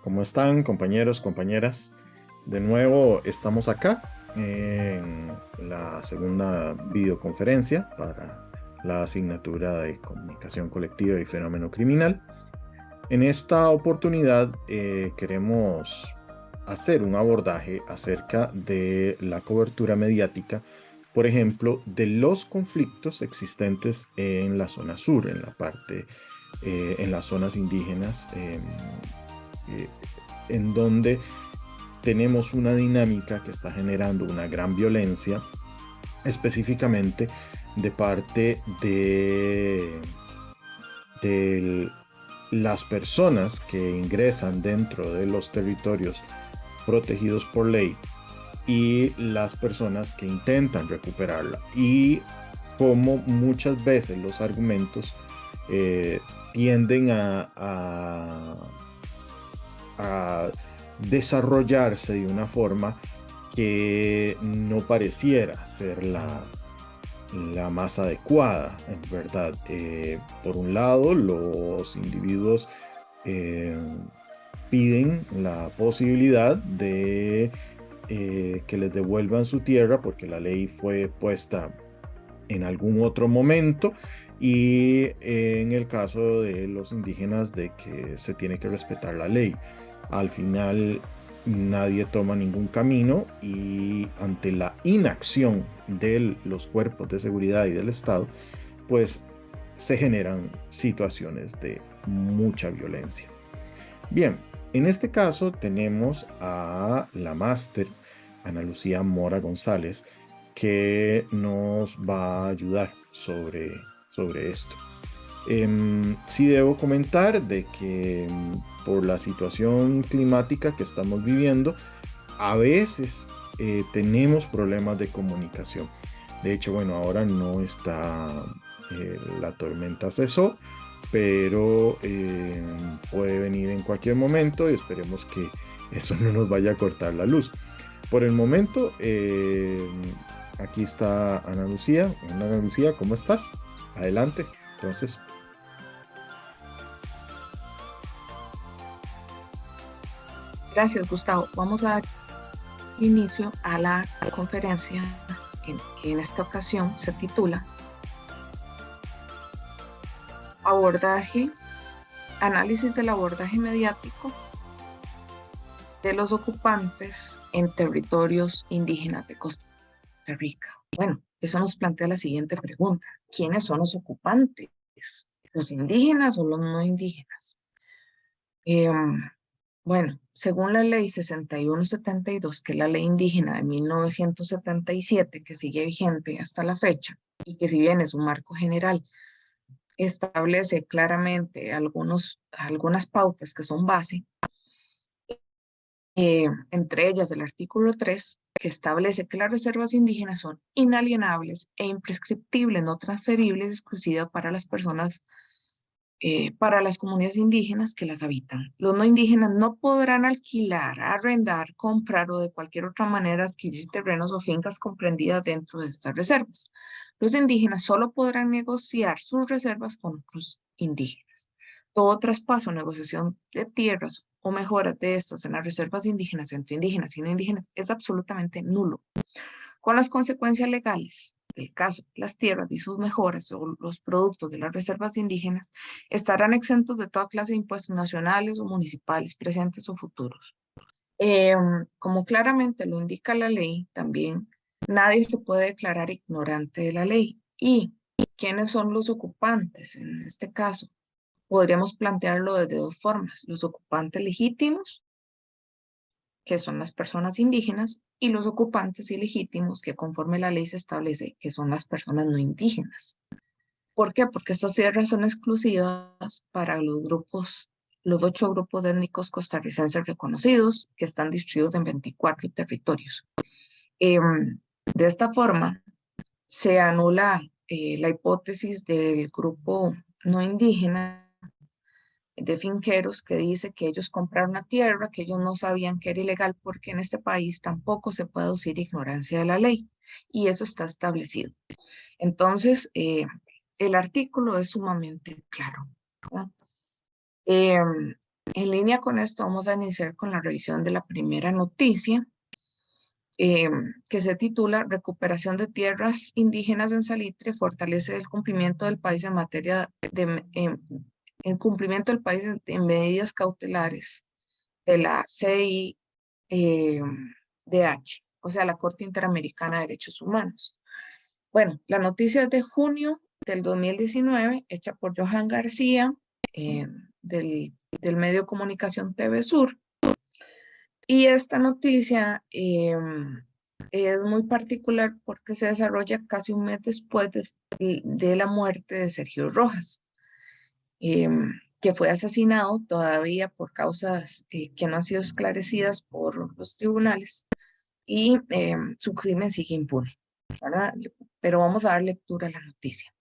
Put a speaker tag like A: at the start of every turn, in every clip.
A: ¿Cómo están, compañeros, compañeras? De nuevo estamos acá en la segunda videoconferencia para la asignatura de Comunicación Colectiva y Fenómeno Criminal. En esta oportunidad queremos hacer un abordaje acerca de la cobertura mediática, por ejemplo, de los conflictos existentes en la zona sur, en la parte, en las zonas indígenas, eh, en donde tenemos una dinámica que está generando una gran violencia, específicamente de parte de las personas que ingresan dentro de los territorios protegidos por ley y las personas que intentan recuperarla. Y como muchas veces los argumentos eh, tienden a desarrollarse de una forma que no pareciera ser la más adecuada, en verdad. Por un lado, los individuos eh, piden la posibilidad de que les devuelvan su tierra porque la ley fue puesta en algún otro momento, y en el caso de los indígenas de que se tiene que respetar la ley. Al final nadie toma ningún camino, y ante la inacción de los cuerpos de seguridad y del Estado, pues se generan situaciones de mucha violencia. Bien, en este caso tenemos a la máster Ana Lucía Mora González, que nos va a ayudar sobre esto. Sí debo comentar de que por la situación climática que estamos viviendo, a veces tenemos problemas de comunicación. De hecho, bueno, ahora no está, la tormenta cesó, pero puede venir en cualquier momento, y esperemos que eso no nos vaya a cortar la luz. Por el momento, aquí está Ana Lucía. Ana Lucía, ¿cómo estás? Adelante. Entonces,
B: Gracias, Gustavo. Vamos a dar inicio a la conferencia que en esta ocasión se titula Abordaje, análisis del abordaje mediático de los ocupantes en territorios indígenas de Costa Rica. Bueno, eso nos plantea la siguiente pregunta. ¿Quiénes son los ocupantes? ¿Los indígenas o los no indígenas? Bueno, según la ley 6172, que es la ley indígena de 1977, que sigue vigente hasta la fecha, y que si bien es un marco general, establece claramente algunas pautas que son base, entre ellas el artículo 3, que establece que las reservas indígenas son inalienables e imprescriptibles, no transferibles, exclusivas para las comunidades indígenas que las habitan. Los no indígenas no podrán alquilar, arrendar, comprar o de cualquier otra manera adquirir terrenos o fincas comprendidas dentro de estas reservas. Los indígenas solo podrán negociar sus reservas con otros indígenas. Todo traspaso o negociación de tierras o mejoras de estas en las reservas indígenas entre indígenas y no indígenas es absolutamente nulo, con las consecuencias legales del caso. Las tierras y sus mejoras o los productos de las reservas indígenas estarán exentos de toda clase de impuestos nacionales o municipales, presentes o futuros. Como claramente lo indica la ley, también nadie se puede declarar ignorante de la ley. ¿Y quiénes son los ocupantes? En este caso, podríamos plantearlo de dos formas: los ocupantes legítimos, que son las personas indígenas, y los ocupantes ilegítimos, que conforme la ley se establece que son las personas no indígenas. ¿Por qué? Porque estas tierras son exclusivas para los 8 grupos étnicos costarricenses reconocidos, que están distribuidos en 24 territorios. De esta forma, se anula la hipótesis del grupo no indígena de finqueros, que dice que ellos compraron una tierra que ellos no sabían que era ilegal, porque en este país tampoco se puede decir ignorancia de la ley, y eso está establecido. Entonces, el artículo es sumamente claro, ¿verdad? en línea con esto, vamos a iniciar con la revisión de la primera noticia, que se titula Recuperación de tierras indígenas en Salitre fortalece el cumplimiento del país en materia de en cumplimiento del país en medidas cautelares de la CIDH, o sea, la Corte Interamericana de Derechos Humanos. Bueno, la noticia es de junio del 2019, hecha por Johan García, del medio de comunicación TV Sur. Y esta noticia es muy particular porque se desarrolla casi un mes después de la muerte de Sergio Rojas, que fue asesinado todavía por causas que no han sido esclarecidas por los tribunales y su crimen sigue impune, ¿verdad? Pero vamos a dar lectura a la noticia.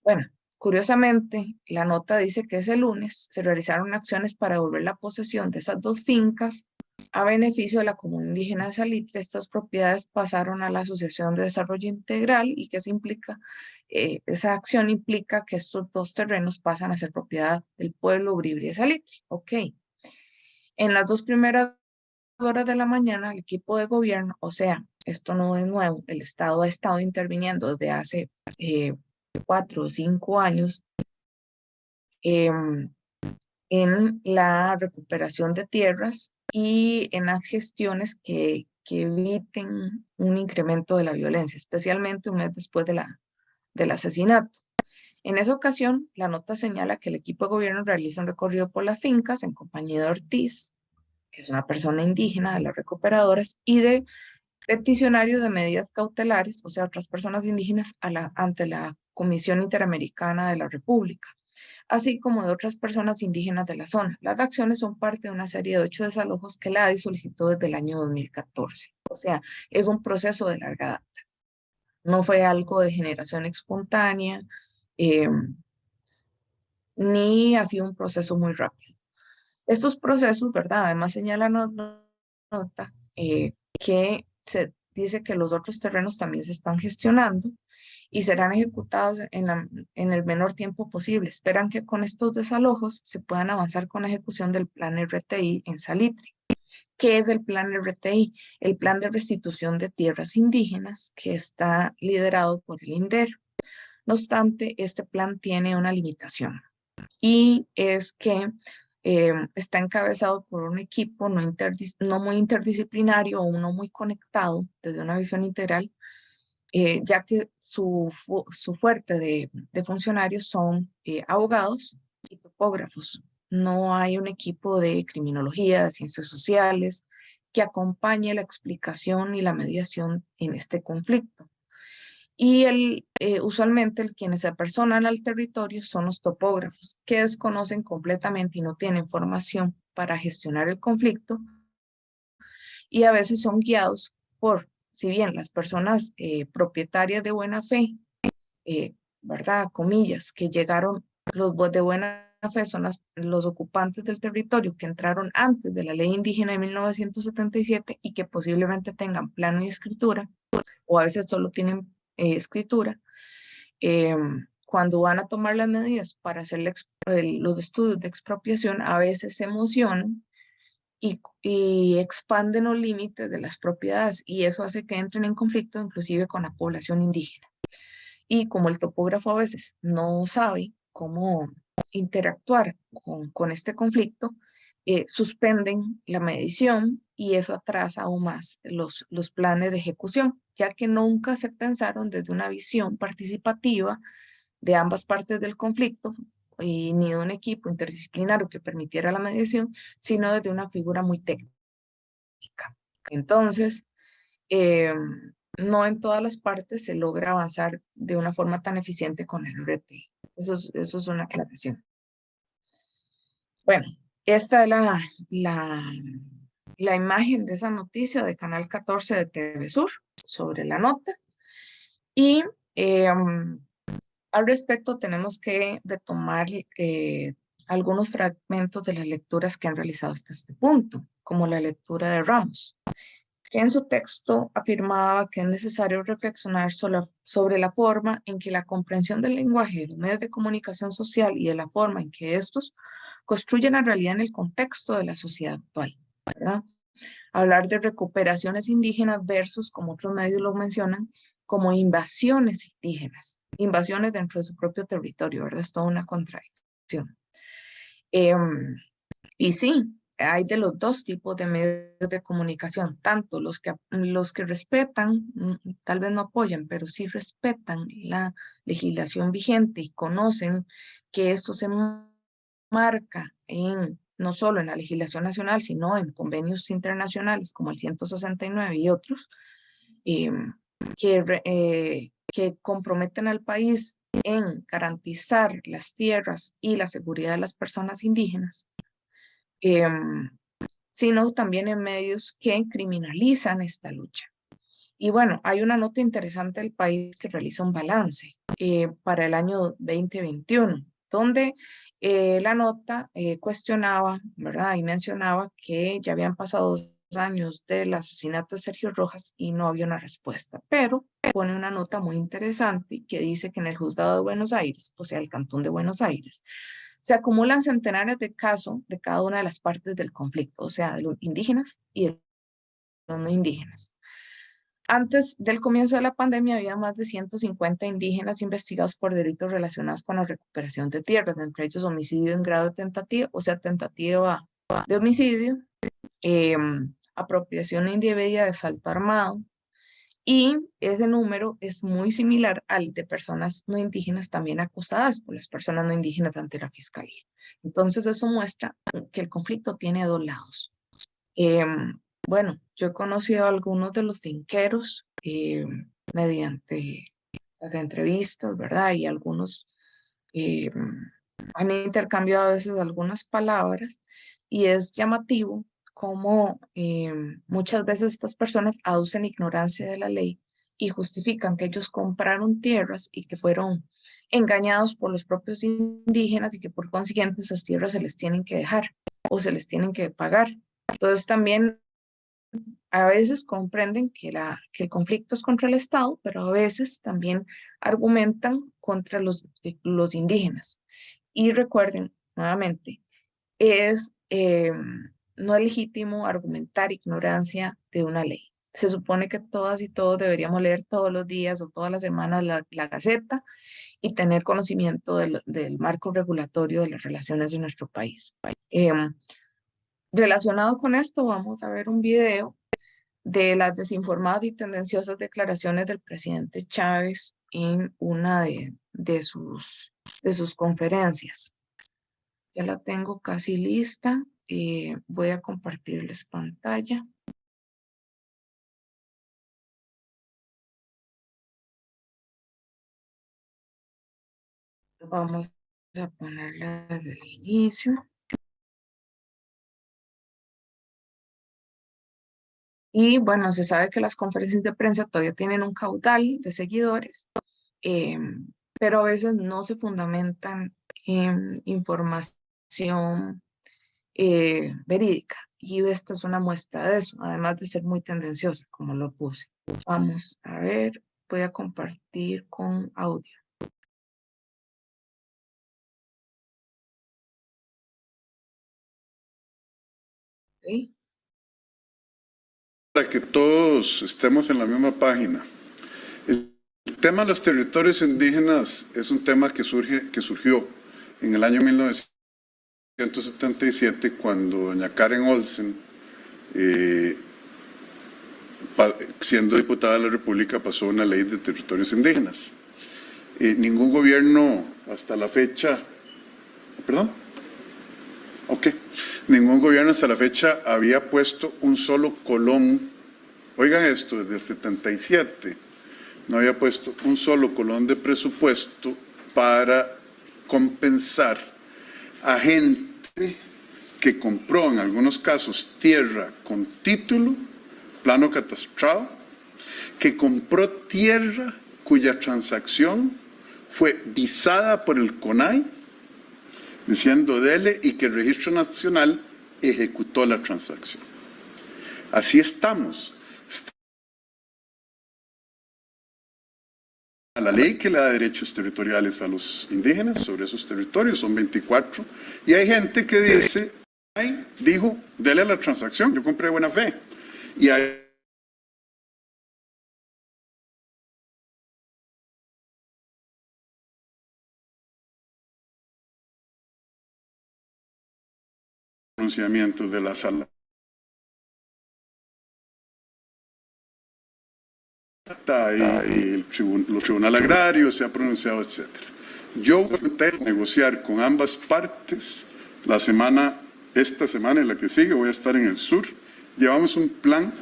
B: Bueno, curiosamente, la nota dice que ese lunes se realizaron acciones para devolver la posesión de esas dos fincas a beneficio de la comunidad indígena de Salitre. Estas propiedades pasaron a la Asociación de Desarrollo Integral y que se implica, esa acción implica que estos dos terrenos pasan a ser propiedad del pueblo Bribri de Salitre. Ok. En las 2 primeras horas de la mañana, el equipo de gobierno, o sea, esto no es nuevo, el Estado ha estado interviniendo desde hace 4 o 5 años en la recuperación de tierras y en las gestiones que eviten un incremento de la violencia, especialmente un mes después del asesinato. En esa ocasión, la nota señala que el equipo de gobierno realiza un recorrido por las fincas en compañía de Ortiz, que es una persona indígena de las recuperadoras, y de peticionarios de medidas cautelares, o sea, otras personas indígenas, ante la Comisión Interamericana de la República, así como de otras personas indígenas de la zona. Las acciones son parte de una serie de 8 desalojos que la ADI solicitó desde el año 2014. O sea, es un proceso de larga data. No fue algo de generación espontánea, eh, ni ha sido un proceso muy rápido. Estos procesos, ¿verdad? Además señala la nota que se dice que los otros terrenos también se están gestionando y serán ejecutados en el menor tiempo posible. Esperan que con estos desalojos se puedan avanzar con la ejecución del plan RTI en Salitre. ¿Qué es el plan RTI? El plan de restitución de tierras indígenas que está liderado por el INDER. No obstante, este plan tiene una limitación y es que está encabezado por un equipo no muy interdisciplinario o uno muy conectado desde una visión integral, ya que su fuerte de funcionarios son abogados y topógrafos. No hay un equipo de criminología, de ciencias sociales, que acompañe la explicación y la mediación en este conflicto. Y usualmente quienes se apersonan al territorio son los topógrafos, que desconocen completamente y no tienen formación para gestionar el conflicto y a veces son guiados por, si bien las personas propietarias de buena fe, ¿verdad? Comillas, que llegaron, los de buena fe son los ocupantes del territorio que entraron antes de la ley indígena de 1977 y que posiblemente tengan plano y escritura, o a veces solo tienen escritura, cuando van a tomar las medidas para hacer los estudios de expropiación, a veces se emocionan y expanden los límites de las propiedades y eso hace que entren en conflicto inclusive con la población indígena. Y como el topógrafo a veces no sabe cómo interactuar con este conflicto, suspenden la medición y eso atrasa aún más los planes de ejecución, ya que nunca se pensaron desde una visión participativa de ambas partes del conflicto y ni de un equipo interdisciplinario que permitiera la mediación, sino desde una figura muy técnica. Entonces, no en todas las partes se logra avanzar de una forma tan eficiente con el RT. Eso es una aclaración. Bueno, esta es la imagen de esa noticia de Canal 14 de TV Sur sobre la nota. Y al respecto tenemos que retomar algunos fragmentos de las lecturas que han realizado hasta este punto, como la lectura de Ramos. que en su texto afirmaba que es necesario reflexionar sobre la forma en que la comprensión del lenguaje de los medios de comunicación social y de la forma en que estos construyen la realidad en el contexto de la sociedad actual, ¿verdad? Hablar de recuperaciones indígenas versus, como otros medios lo mencionan, como invasiones indígenas, invasiones dentro de su propio territorio, ¿verdad? Es toda una contradicción. Y sí, hay de los dos tipos de medios de comunicación, tanto los que respetan, tal vez no apoyan, pero sí respetan la legislación vigente y conocen que esto se marca no solo en la legislación nacional, sino en convenios internacionales como el 169 y otros, que comprometen al país en garantizar las tierras y la seguridad de las personas indígenas, sino también en medios que criminalizan esta lucha. Y bueno, hay una nota interesante del país que realiza un balance para el año 2021, donde la nota cuestionaba, ¿verdad? Y mencionaba que ya habían pasado 2 años del asesinato de Sergio Rojas y no había una respuesta, pero pone una nota muy interesante que dice que en el juzgado de Buenos Aires, o sea, el Cantón de Buenos Aires, se acumulan centenares de casos de cada una de las partes del conflicto, o sea, de los indígenas y de los no indígenas. Antes del comienzo de la pandemia había más de 150 indígenas investigados por delitos relacionados con la recuperación de tierras, entre ellos homicidio en grado de tentativa, o sea, tentativa de homicidio, apropiación indebida de asalto armado, y ese número es muy similar al de personas no indígenas también acosadas por las personas no indígenas ante la fiscalía. Entonces eso muestra que el conflicto tiene dos lados. Bueno, yo he conocido a algunos de los finqueros mediante las entrevistas, ¿verdad? Y algunos han intercambiado a veces algunas palabras y es llamativo cómo muchas veces estas personas aducen ignorancia de la ley y justifican que ellos compraron tierras y que fueron engañados por los propios indígenas y que por consiguiente esas tierras se les tienen que dejar o se les tienen que pagar. Entonces también a veces comprenden que el conflicto es contra el Estado, pero a veces también argumentan contra los indígenas. Y recuerden, nuevamente, no es legítimo argumentar ignorancia de una ley. Se supone que todas y todos deberíamos leer todos los días o todas las semanas la Gaceta y tener conocimiento del marco regulatorio de las relaciones de nuestro país. Relacionado con esto, vamos a ver un video de las desinformadas y tendenciosas declaraciones del presidente Chávez en una de sus conferencias. Ya la tengo casi lista. Voy a compartirles pantalla. Vamos a ponerla desde el inicio. Y bueno, se sabe que las conferencias de prensa todavía tienen un caudal de seguidores, pero a veces no se fundamentan en información verídica. Y esta es una muestra de eso, además de ser muy tendenciosa, como lo puse. Vamos a ver, voy a compartir con audio. ¿Okay?
C: Para que todos estemos en la misma página. El tema de los territorios indígenas es un tema que surgió en el año 1977 cuando doña Karen Olsen, siendo diputada de la República, pasó una ley de territorios indígenas. Ningún gobierno hasta la fecha, ningún gobierno hasta la fecha había puesto un solo colón, oigan esto, desde el 77, no había puesto un solo colón de presupuesto para compensar a gente que compró en algunos casos tierra con título, plano catastral, que compró tierra cuya transacción fue visada por el CONAI, diciendo dele, y que el Registro Nacional ejecutó la transacción. Así estamos. la ley que le da derechos territoriales a los indígenas sobre esos territorios, son 24, y hay gente que dice, dijo, dele a la transacción, yo compré de buena fe, y hay pronunciamientos de la sala y el tribunal agrario se ha pronunciado, etc. Yo voy a negociar con ambas partes esta semana y la que sigue, voy a estar en el sur. Llevamos un plan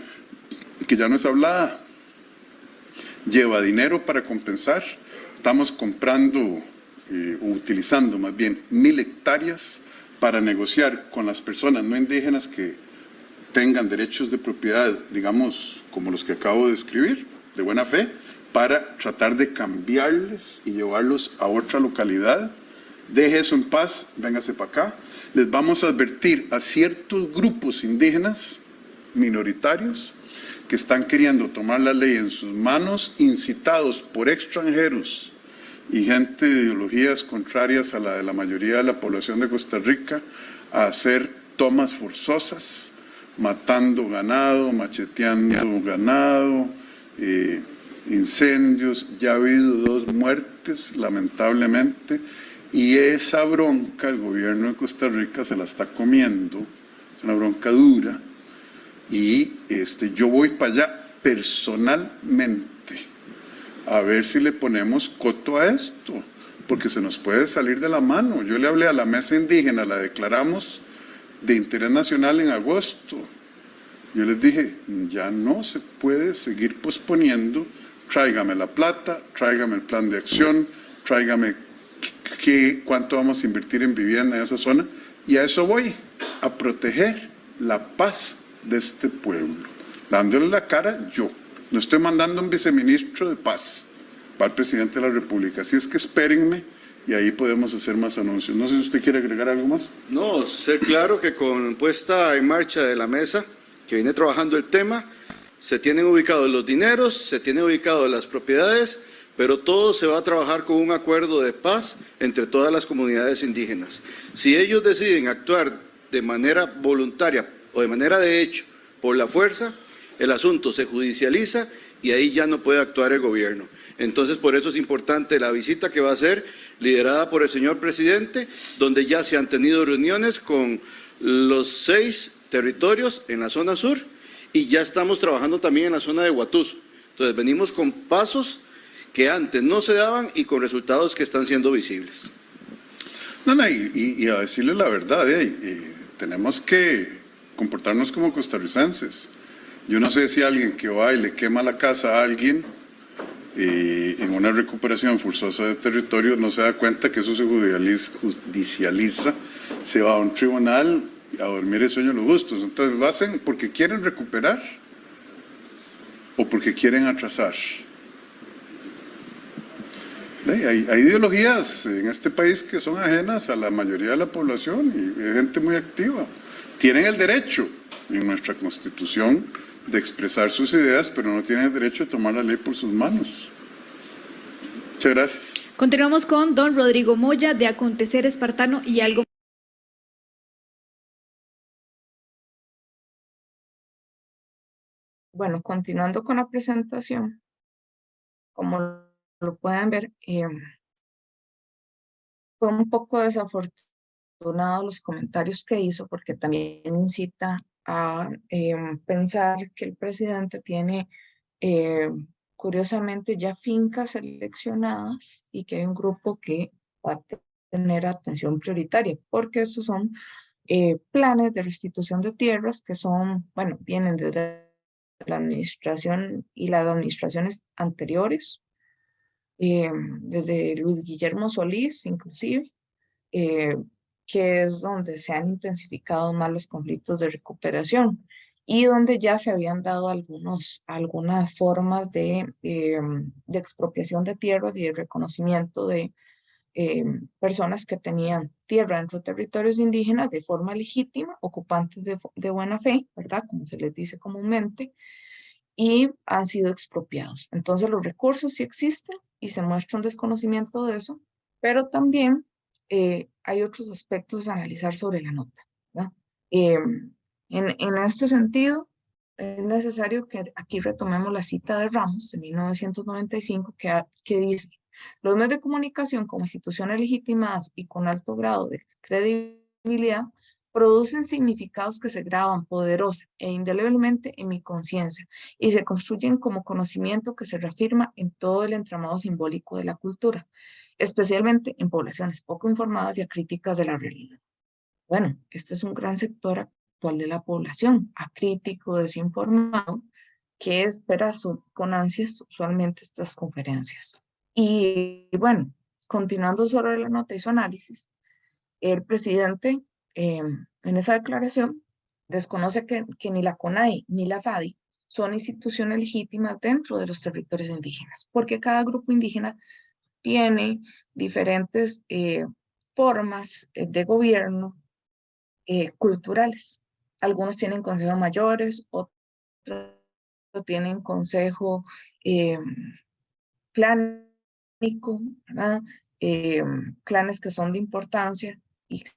C: que ya no es hablada, lleva dinero para compensar. Estamos comprando, utilizando más bien 1000 hectáreas para negociar con las personas no indígenas que tengan derechos de propiedad, digamos, como los que acabo de describir, de buena fe, para tratar de cambiarles y llevarlos a otra localidad. Deje eso en paz, véngase para acá. Les vamos a advertir a ciertos grupos indígenas minoritarios que están queriendo tomar la ley en sus manos, incitados por extranjeros y gente de ideologías contrarias a la de la mayoría de la población de Costa Rica, a hacer tomas forzosas, matando ganado, macheteando ganado, incendios. Ya ha habido 2 muertes, lamentablemente, y esa bronca el gobierno de Costa Rica se la está comiendo, es una bronca dura, y yo voy para allá personalmente a ver si le ponemos coto a esto, porque se nos puede salir de la mano. Yo le hablé a la mesa indígena, la declaramos de interés nacional en agosto. Yo les dije, ya no se puede seguir posponiendo, tráigame la plata, tráigame el plan de acción, tráigame cuánto vamos a invertir en vivienda en esa zona, y a eso voy, a proteger la paz de este pueblo, dándole la cara yo. No estoy mandando un viceministro de paz, va el presidente de la República, así es que espérenme y ahí podemos hacer más anuncios. No sé si usted quiere agregar algo más.
D: No, ser claro que con puesta en marcha de la mesa, que viene trabajando el tema, se tienen ubicados los dineros, se tienen ubicadas las propiedades, pero todo se va a trabajar con un acuerdo de paz entre todas las comunidades indígenas. Si ellos deciden actuar de manera voluntaria o de manera de hecho por la fuerza, el asunto se judicializa y ahí ya no puede actuar el gobierno. Entonces, por eso es importante la visita que va a ser liderada por el señor presidente, donde ya se han tenido reuniones con los 6 territorios en la zona sur y ya estamos trabajando también en la zona de Huatusco. Entonces, venimos con pasos que antes no se daban y con resultados que están siendo visibles.
C: No, y a decirle la verdad, tenemos que comportarnos como costarricenses. Yo no sé si alguien que va y le quema la casa a alguien en una recuperación forzosa de territorio no se da cuenta que eso se judicializa, se va a un tribunal a dormir el sueño de los gustos. Entonces lo hacen porque quieren recuperar o porque quieren atrasar. Hay ideologías en este país que son ajenas a la mayoría de la población y hay gente muy activa. Tienen el derecho en nuestra Constitución de expresar sus ideas, pero no tienen el derecho de tomar la ley por sus manos. Muchas gracias.
E: Continuamos con don Rodrigo Moya, de Acontecer Espartano y algo.
B: Bueno, continuando con la presentación, como lo pueden ver, fue un poco desafortunado los comentarios que hizo, porque también incita a pensar que el presidente tiene, curiosamente, ya fincas seleccionadas y que hay un grupo que va a tener atención prioritaria, porque estos son planes de restitución de tierras que son, bueno, vienen desde la administración y las administraciones anteriores, desde Luis Guillermo Solís inclusive, que es donde se han intensificado más los conflictos de recuperación y donde ya se habían dado algunas formas de expropiación de tierras y de reconocimiento de personas que tenían tierra dentro de territorios indígenas de forma legítima, ocupantes de buena fe, ¿verdad? Como se les dice comúnmente, y han sido expropiados. Entonces los recursos sí existen y se muestra un desconocimiento de eso, pero también hay otros aspectos a analizar sobre la nota, ¿verdad? En este sentido, es necesario que aquí retomemos la cita de Ramos de 1995 que dice: los medios de comunicación como instituciones legitimadas y con alto grado de credibilidad producen significados que se graban poderosa e indeleblemente en mi conciencia y se construyen como conocimiento que se reafirma en todo el entramado simbólico de la cultura, especialmente en poblaciones poco informadas y acríticas de la realidad. Bueno, este es un gran sector actual de la población, acrítico, desinformado, que espera con ansias usualmente estas conferencias. Y bueno, continuando sobre la nota y su análisis, el presidente en esa declaración desconoce que ni la CONAI ni la FADI son instituciones legítimas dentro de los territorios indígenas, porque cada grupo indígena tiene diferentes formas de gobierno culturales. Algunos tienen consejos mayores, otros tienen consejo clánico, ¿verdad? Clanes que son de importancia y que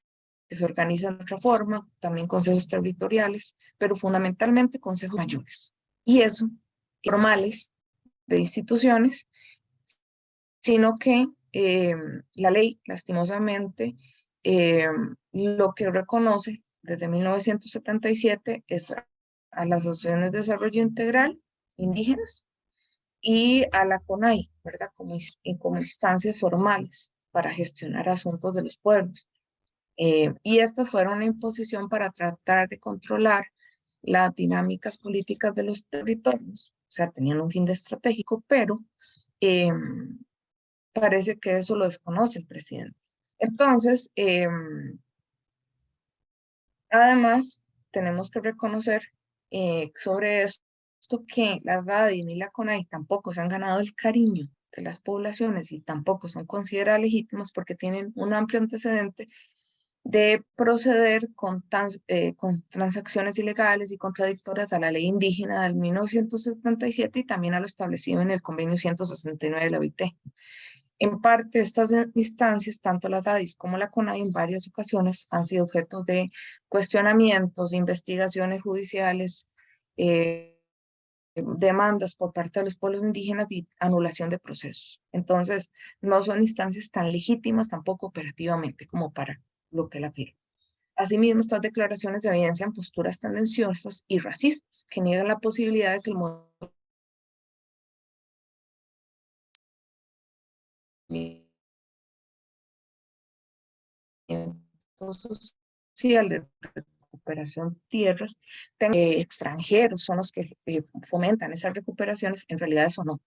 B: se organizan de otra forma, también consejos territoriales, pero fundamentalmente consejos mayores. Y eso, formales de instituciones, sino que la ley, lastimosamente, lo que reconoce desde 1977 es a las asociaciones de desarrollo integral indígenas y a la CONAI, ¿verdad? Como instancias formales para gestionar asuntos de los pueblos. Y estas fueron una imposición para tratar de controlar las dinámicas políticas de los territorios, o sea, tenían un fin estratégico, pero parece que eso lo desconoce el presidente. Entonces, además, tenemos que reconocer sobre esto que la FADI ni la CONAI tampoco se han ganado el cariño de las poblaciones y tampoco son consideradas legítimas porque tienen un amplio antecedente de proceder con transacciones ilegales y contradictorias a la ley indígena del 1977 y también a lo establecido en el convenio 169 de la OIT. En parte, estas instancias, tanto la DADIS como la CONAI, en varias ocasiones han sido objeto de cuestionamientos, investigaciones judiciales, demandas por parte de los pueblos indígenas y anulación de procesos. Entonces, no son instancias tan legítimas tampoco operativamente como para lo que la afirma. Asimismo, estas declaraciones evidencian posturas tendenciosas y racistas que niegan la posibilidad de que el movimiento social de recuperación tierras, extranjeros son los que fomentan esas recuperaciones. En realidad eso no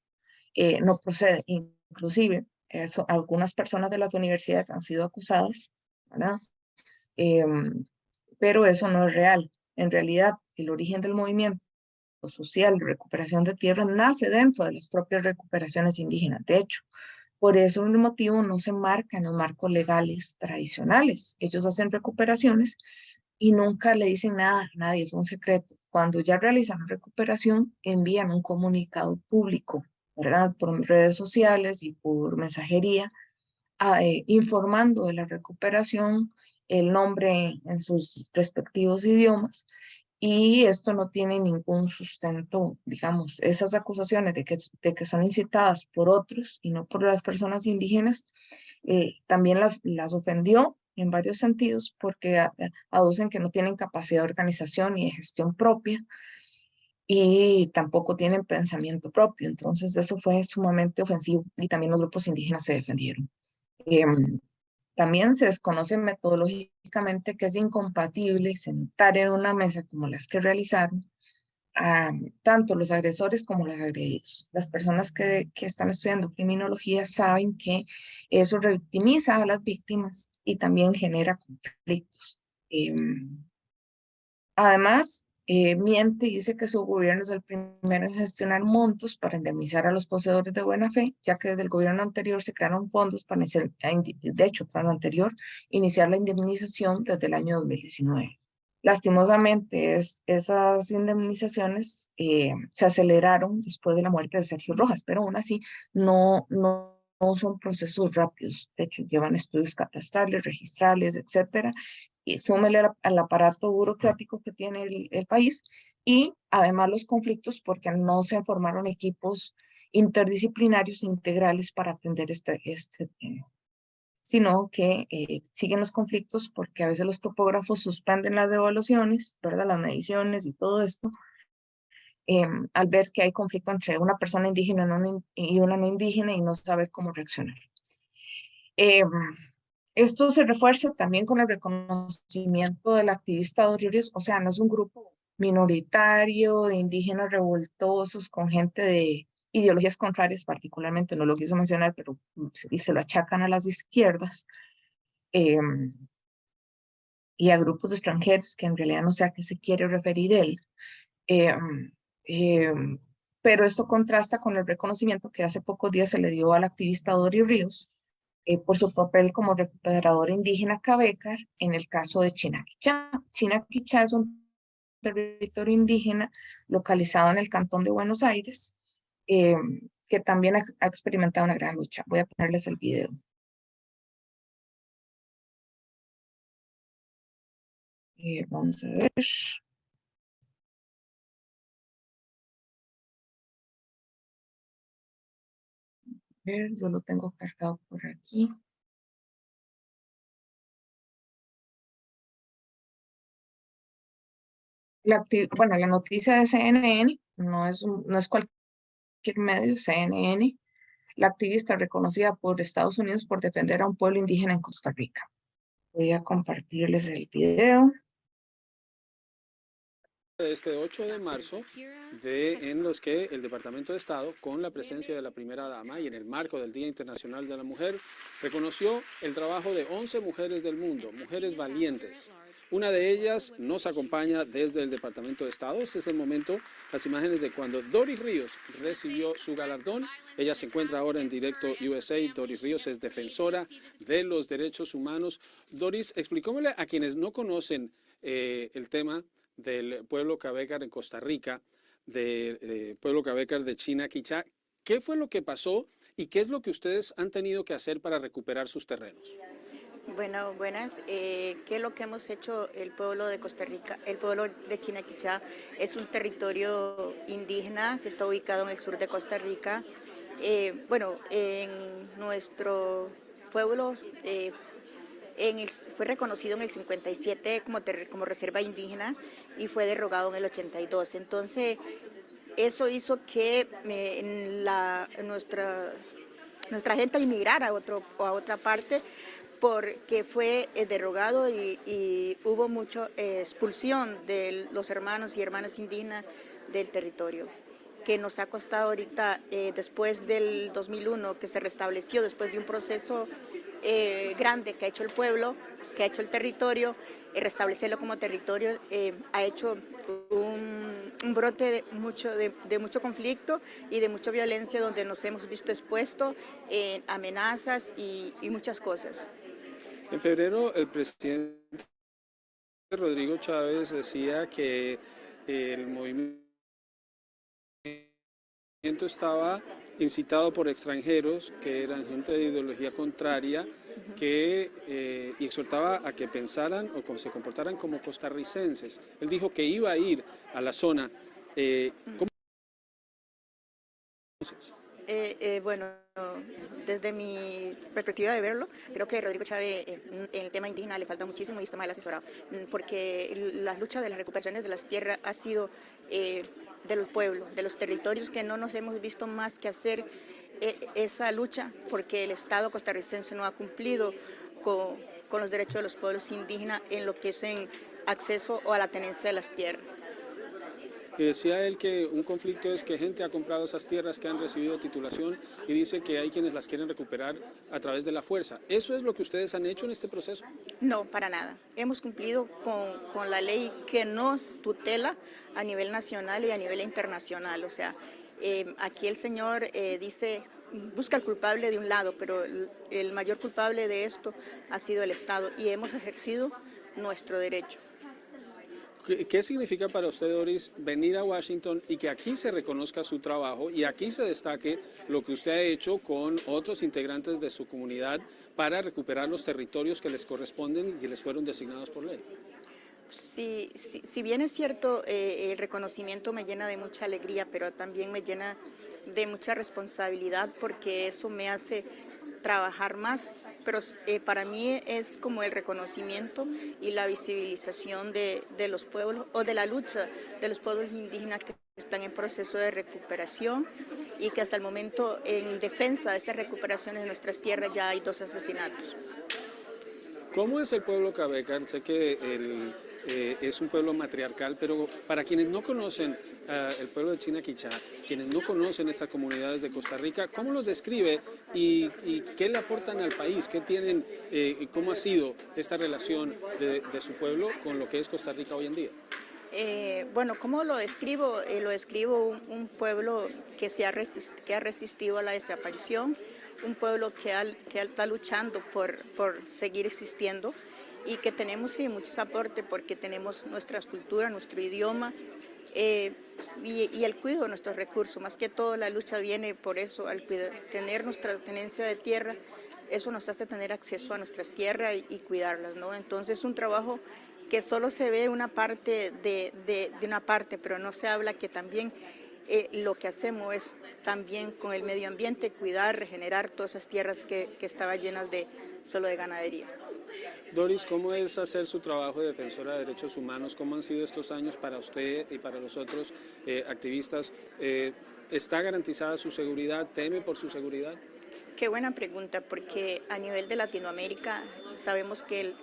B: procede. Inclusive, algunas personas de las universidades han sido acusadas, ¿verdad? Pero eso no es real. En realidad, el origen del movimiento social de recuperación de tierras nace dentro de las propias recuperaciones indígenas. De hecho, por ese motivo no se marca en los marcos legales tradicionales. Ellos hacen recuperaciones y nunca le dicen nada a nadie, es un secreto. Cuando ya realizan la recuperación, envían un comunicado público, ¿verdad? Por redes sociales y por mensajería, informando de la recuperación, el nombre en sus respectivos idiomas, y esto no tiene ningún sustento, digamos, esas acusaciones de que son incitadas por otros y no por las personas indígenas, también las ofendió en varios sentidos porque aducen que no tienen capacidad de organización y de gestión propia y tampoco tienen pensamiento propio. Entonces eso fue sumamente ofensivo y también los grupos indígenas se defendieron. También se desconoce metodológicamente que es incompatible sentar en una mesa como las que realizaron tanto los agresores como los agredidos. Las personas que están estudiando criminología saben que eso revictimiza a las víctimas y también genera conflictos. Además, miente y dice que su gobierno es el primero en gestionar montos para indemnizar a los poseedores de buena fe, ya que desde el gobierno anterior se crearon fondos para iniciar, de hecho, tras lo anterior, iniciar la indemnización desde el año 2019. Lastimosamente, esas indemnizaciones se aceleraron después de la muerte de Sergio Rojas, pero aún así no son procesos rápidos. De hecho, llevan estudios catastrales, registrales, etcétera, y súmele al aparato burocrático que tiene el país y además los conflictos porque no se formaron equipos interdisciplinarios integrales para atender este tema, sino que siguen los conflictos porque a veces los topógrafos suspenden las devaluaciones, ¿verdad? Las mediciones y todo esto, al ver que hay conflicto entre una persona indígena y una no indígena y no saber cómo reaccionar. Esto se refuerza también con el reconocimiento del activista Doris Ríos, o sea, no es un grupo minoritario de indígenas revoltosos con gente de ideologías contrarias, particularmente, no lo quiso mencionar, pero se lo achacan a las izquierdas eh, y a grupos extranjeros, que en realidad no sé a qué se quiere referir él. Eh, eh, pero esto contrasta con el reconocimiento que hace pocos días se le dio al activista Doris Ríos, por su papel como recuperador indígena Cabecar en el caso de Chinaquichá. Chinaquichá es un territorio indígena localizado en el cantón de Buenos Aires, que también ha experimentado una gran lucha. Voy a ponerles el video. Vamos a ver. Yo lo tengo cargado por aquí. Bueno, la noticia de CNN no es cualquier medio, CNN. La activista reconocida por Estados Unidos por defender a un pueblo indígena en Costa Rica. Voy a compartirles el video.
F: Este 8 de marzo, en los que el Departamento de Estado, con la presencia de la primera dama y en el marco del Día Internacional de la Mujer, reconoció el trabajo de 11 mujeres del mundo, mujeres valientes. Una de ellas nos acompaña desde el Departamento de Estado. Este es el momento, las imágenes de cuando Doris Ríos recibió su galardón. Ella se encuentra ahora en Directo USA. Doris Ríos es defensora de los derechos humanos. Doris, explícamele a quienes no conocen el tema del pueblo Cabecar en Costa Rica, del pueblo Cabecar de Chinaquichá. ¿Qué fue lo que pasó y qué es lo que ustedes han tenido que hacer para recuperar sus terrenos?
G: Bueno, buenas. ¿Qué es lo que hemos hecho el pueblo de Costa Rica? El pueblo de Chinaquichá es un territorio indígena que está ubicado en el sur de Costa Rica. En nuestro pueblo fue reconocido en el 57 como reserva indígena y fue derogado en el 82. Entonces, eso hizo que nuestra gente emigrara a otra parte porque fue derogado y hubo mucha expulsión de los hermanos y hermanas indígenas del territorio, que nos ha costado ahorita, después del 2001, que se restableció, después de un proceso grande que ha hecho el pueblo, que ha hecho el territorio, restablecerlo como territorio, ha hecho un brote de mucho conflicto y de mucha violencia, donde nos hemos visto expuestos en amenazas y muchas cosas.
F: En febrero, el presidente Rodrigo Chávez decía que el movimiento estaba incitado por extranjeros que eran gente de ideología contraria, y exhortaba a que pensaran o se comportaran como costarricenses. Él dijo que iba a ir a la zona. ¿Cómo?
G: Bueno, desde mi perspectiva de verlo, creo que Rodrigo Chávez en el tema indígena le falta muchísimo y está mal asesorado, porque la lucha de las recuperaciones de las tierras ha sido de los pueblos, de los territorios, que no nos hemos visto más que hacer esa lucha, porque el Estado costarricense no ha cumplido con los derechos de los pueblos indígenas en lo que es en acceso o a la tenencia de las tierras.
F: Y decía él que un conflicto es que gente ha comprado esas tierras que han recibido titulación y dice que hay quienes las quieren recuperar a través de la fuerza. ¿Eso es lo que ustedes han hecho en este proceso?
G: No, para nada. Hemos cumplido con la ley que nos tutela a nivel nacional y a nivel internacional. O sea, aquí el señor dice, busca al culpable de un lado, pero el mayor culpable de esto ha sido el Estado y hemos ejercido nuestro derecho.
F: ¿Qué significa para usted, Doris, venir a Washington y que aquí se reconozca su trabajo y aquí se destaque lo que usted ha hecho con otros integrantes de su comunidad para recuperar los territorios que les corresponden y que les fueron designados por ley?
G: Si bien es cierto, el reconocimiento me llena de mucha alegría, pero también me llena de mucha responsabilidad porque eso me hace trabajar más, pero para mí es como el reconocimiento y la visibilización de los pueblos o de la lucha de los pueblos indígenas que están en proceso de recuperación y que hasta el momento en defensa de esas recuperaciones de nuestras tierras ya hay 2 asesinatos.
F: ¿Cómo es el pueblo Cabecar? Sé que es un pueblo matriarcal, pero para quienes no conocen el pueblo de Chinaquichá, quienes no conocen estas comunidades de Costa Rica, ¿cómo los describe y qué le aportan al país? ¿Qué tienen, cómo ha sido esta relación de su pueblo con lo que es Costa Rica hoy en día?
G: Bueno, ¿cómo lo describo? Lo describo un pueblo que ha resistido a la desaparición, un pueblo que está luchando por seguir existiendo y que tenemos sí, muchos aportes porque tenemos nuestra cultura, nuestro idioma y el cuidado de nuestros recursos. Más que todo la lucha viene por eso, al tener nuestra tenencia de tierra, eso nos hace tener acceso a nuestras tierras y cuidarlas, ¿no? Entonces es un trabajo que solo se ve una parte de una parte, pero no se habla que también lo que hacemos es también con el medio ambiente cuidar, regenerar todas esas tierras que estaban llenas solo de ganadería.
F: Doris, ¿cómo es hacer su trabajo de defensora de derechos humanos? ¿Cómo han sido estos años para usted y para los otros activistas? ¿Está garantizada su seguridad? ¿Teme por su seguridad?
G: Qué buena pregunta, porque a nivel de Latinoamérica sabemos que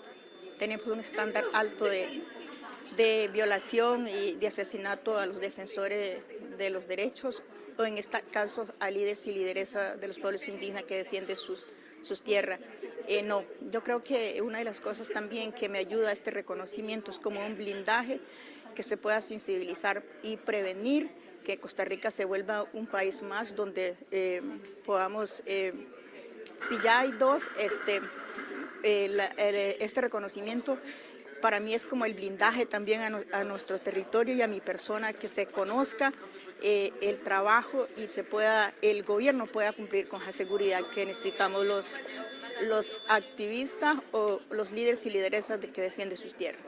G: tenemos un estándar alto de violación y de asesinato a los defensores de los derechos, o en este caso a líderes y lideresas de los pueblos indígenas que defienden sus tierras. No, yo creo que una de las cosas también que me ayuda a este reconocimiento es como un blindaje que se pueda sensibilizar y prevenir que Costa Rica se vuelva un país más donde podamos, si ya hay 2, este reconocimiento para mí es como el blindaje también a nuestro territorio y a mi persona, que se conozca el trabajo y el gobierno pueda cumplir con la seguridad que necesitamos los activistas o los líderes y lideresas que defienden sus tierras.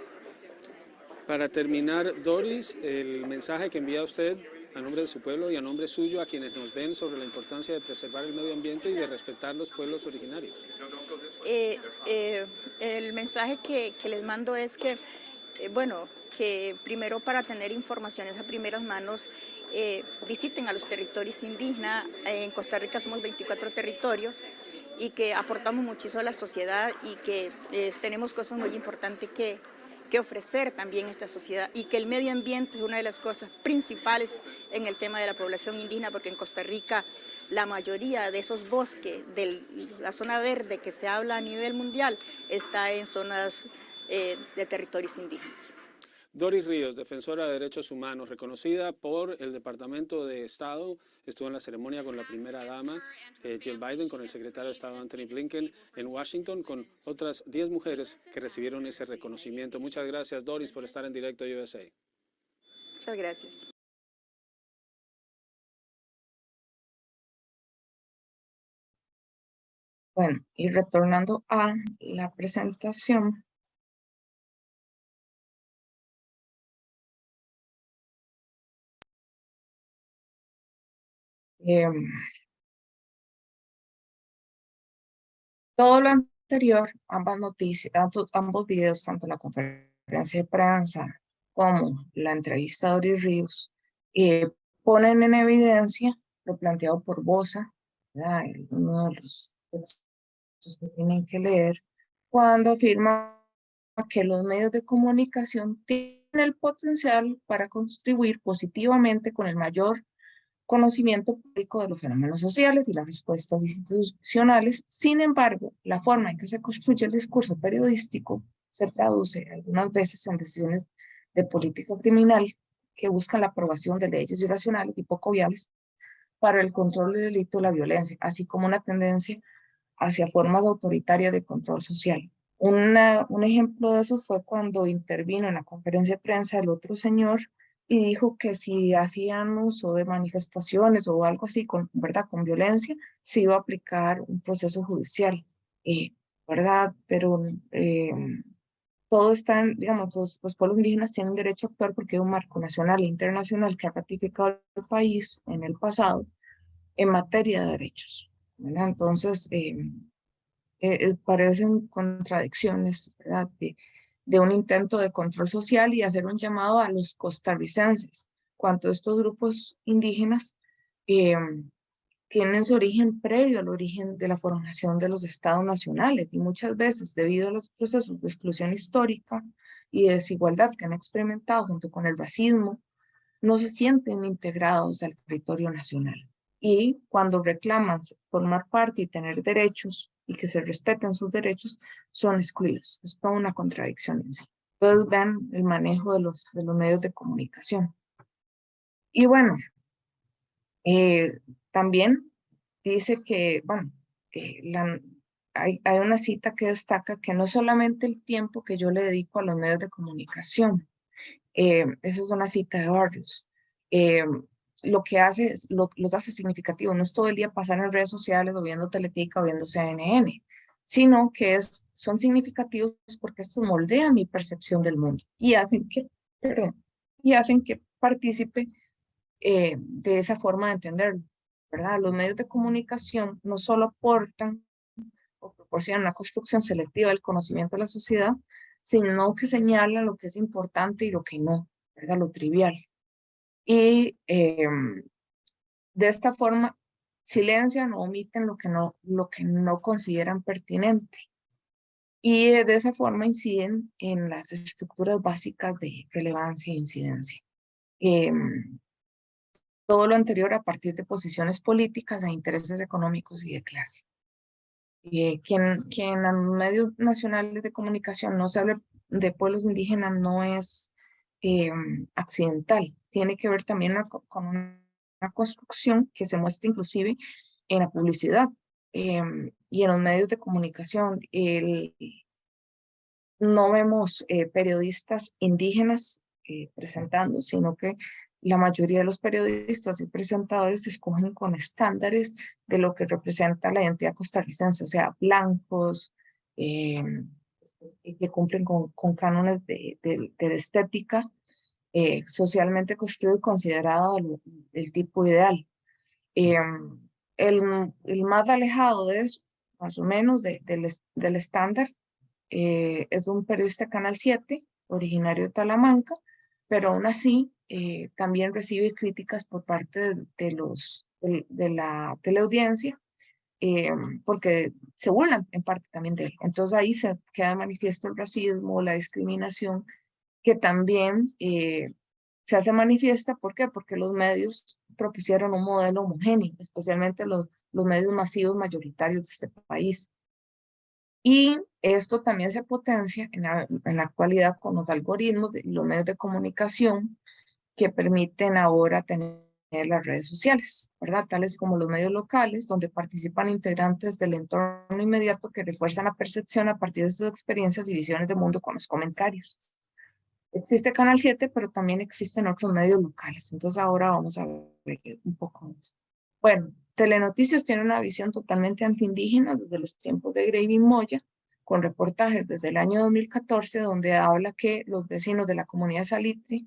F: Para terminar, Doris, el mensaje que envía usted a nombre de su pueblo y a nombre suyo a quienes nos ven sobre la importancia de preservar el medio ambiente y de respetar los pueblos originarios.
G: El mensaje que les mando es que, bueno, que primero para tener informaciones a primeras manos, visiten a los territorios indígenas. En Costa Rica somos 24 territorios y que aportamos muchísimo a la sociedad y que tenemos cosas muy importantes que ofrecer también a esta sociedad, y que el medio ambiente es una de las cosas principales en el tema de la población indígena, porque en Costa Rica la mayoría de esos bosques de la zona verde que se habla a nivel mundial está en zonas de territorios indígenas.
F: Doris Ríos, defensora de derechos humanos, reconocida por el Departamento de Estado, estuvo en la ceremonia con la primera dama Jill Biden, con el secretario de Estado Anthony Blinken en Washington, con otras 10 mujeres que recibieron ese reconocimiento. Muchas gracias, Doris, por estar en Directo USA.
G: Muchas gracias.
B: Bueno, y retornando a la presentación. Todo lo anterior, ambas noticias, ambos videos, tanto la conferencia de prensa como la entrevista de Doris Ríos, ponen en evidencia lo planteado por Bosa, uno de los textos que tienen que leer, cuando afirma que los medios de comunicación tienen el potencial para contribuir positivamente con el mayor conocimiento público de los fenómenos sociales y las respuestas institucionales. Sin embargo, la forma en que se construye el discurso periodístico se traduce algunas veces en decisiones de política criminal que buscan la aprobación de leyes irracionales y poco viables para el control del delito y la violencia, así como una tendencia hacia formas autoritarias de control social. Un ejemplo de eso fue cuando intervino en la conferencia de prensa el otro señor y dijo que si hacían uso de manifestaciones o algo así, ¿verdad? Con violencia, se iba a aplicar un proceso judicial, eh, ¿verdad? Pero todo está, digamos, los pueblos indígenas tienen derecho a actuar porque hay un marco nacional e internacional que ha ratificado el país en el pasado en materia de derechos, ¿verdad? Entonces, parecen contradicciones, ¿verdad? De un intento de control social y hacer un llamado a los costarricenses, cuanto estos grupos indígenas eh, tienen su origen previo al origen de la formación de los estados nacionales y muchas veces debido a los procesos de exclusión histórica y de desigualdad que han experimentado junto con el racismo, no se sienten integrados al territorio nacional. Y cuando reclaman formar parte y tener derechos y que se respeten sus derechos, son excluidos. Es toda una contradicción en sí. Entonces vean el manejo de los medios de comunicación. Y bueno, también dice que, bueno, hay una cita que destaca que no solamente el tiempo que yo le dedico a los medios de comunicación, esa es una cita de Barrios. Eh, lo que hace, los hace significativos, no es todo el día pasar en redes sociales o viendo Teletica o viendo CNN, sino que son significativos porque estos moldean mi percepción del mundo y hacen que, perdón, y hacen que participe de esa forma de entenderlo, ¿verdad? Los medios de comunicación no solo aportan o proporcionan una construcción selectiva del conocimiento de la sociedad, sino que señalan lo que es importante y lo que no, ¿verdad? Lo trivial. Y de esta forma silencian o omiten lo que no consideran pertinente. Y de esa forma inciden en las estructuras básicas de relevancia e incidencia. Todo lo anterior a partir de posiciones políticas e intereses económicos y de clase. Quien en los medios nacionales de comunicación no se habla de pueblos indígenas no es accidental, tiene que ver también con una construcción que se muestra inclusive en la publicidad y en los medios de comunicación. No vemos periodistas indígenas presentando, sino que la mayoría de los periodistas y presentadores se escogen con estándares de lo que representa la identidad costarricense, o sea, blancos, eh, que cumplen con cánones de estética socialmente construido y considerado el tipo ideal. Eh, el más alejado de eso, más o menos, del estándar, es un periodista de Canal 7, originario de Talamanca, pero aún así también recibe críticas por parte de la teleaudiencia, eh, porque se burlan en parte también de él. Entonces ahí se queda de manifiesto el racismo, la discriminación, que también se hace manifiesta. ¿Por qué? Porque los medios propusieron un modelo homogéneo, especialmente los medios masivos mayoritarios de este país. Y esto también se potencia en la actualidad con los algoritmos de los medios de comunicación que permiten ahora tener las redes sociales, ¿verdad? Tales como los medios locales, donde participan integrantes del entorno inmediato que refuerzan la percepción a partir de sus experiencias y visiones de mundo con los comentarios. Existe Canal 7, pero también existen otros medios locales. Entonces ahora vamos a ver un poco de eso. Bueno, Telenoticias tiene una visión totalmente antiindígena desde los tiempos de Gravy Moya, con reportajes desde el año 2014, donde habla que los vecinos de la comunidad Salitre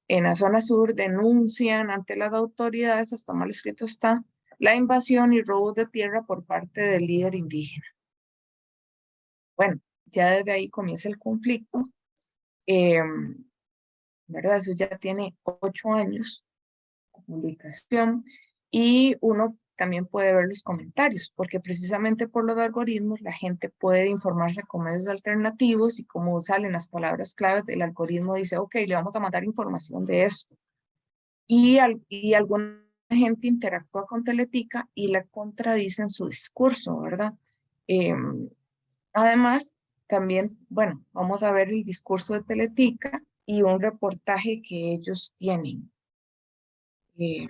B: en la zona sur denuncian ante las autoridades, hasta mal escrito está, la invasión y robos de tierra por parte del líder indígena. Bueno, ya desde ahí comienza el conflicto. ¿Verdad? Eso ya tiene 8 años de publicación y uno también puede ver los comentarios, porque precisamente por los algoritmos la gente puede informarse con medios alternativos y como salen las palabras claves, el algoritmo dice, ok, le vamos a mandar información de esto. Y alguna gente interactúa con Teletica y la contradice en su discurso, ¿verdad? Además, también, bueno, vamos a ver el discurso de Teletica y un reportaje que ellos tienen. Eh,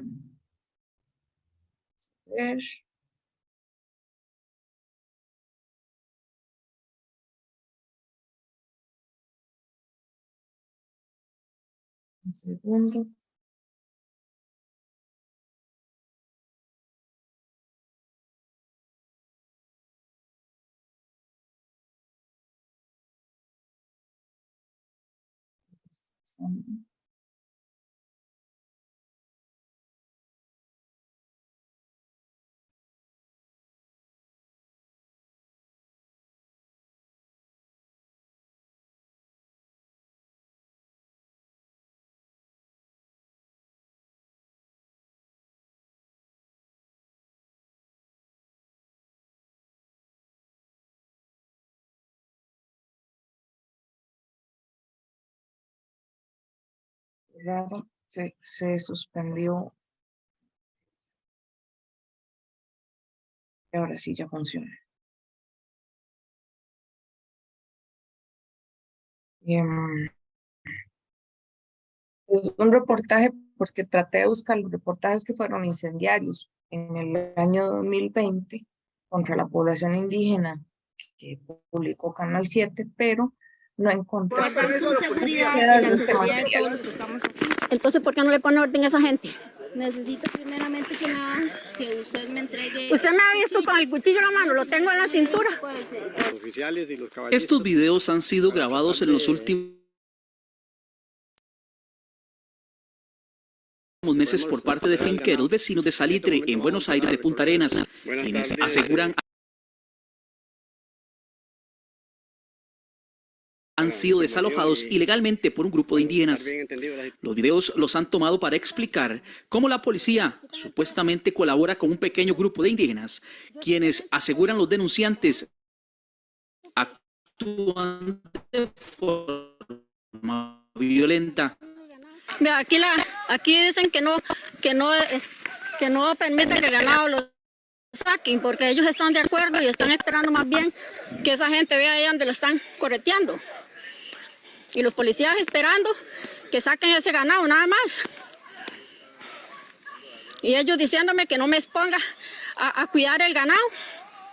B: ver. Un segundo. Raro, se suspendió. Y ahora sí ya funciona. Es un reportaje porque traté de buscar los reportajes que fueron incendiarios en el año 2020 contra la población indígena que publicó Canal 7, pero no encontré este material.
H: Entonces, ¿por qué no le pone orden a esa gente? Necesito primeramente que nada que usted me entregue... Usted me ha visto con el cuchillo en la mano, lo tengo en la cintura.
I: Los oficiales y los caballeros.
J: Estos videos han sido grabados en los últimos meses por parte de finqueros vecinos de Salitre en Buenos Aires de Punta Arenas, quienes aseguran han sido desalojados ilegalmente por un grupo de indígenas. Los videos los han tomado para explicar cómo la policía supuestamente colabora con un pequeño grupo de indígenas, quienes aseguran los denunciantes actúan de forma violenta.
H: Vea, aquí dicen que no permiten que el ganado lo saquen porque ellos están de acuerdo y están esperando más bien que esa gente vea ahí donde lo están correteando. Y los policías esperando que saquen ese ganado, nada más. Y ellos diciéndome que no me exponga a cuidar el ganado.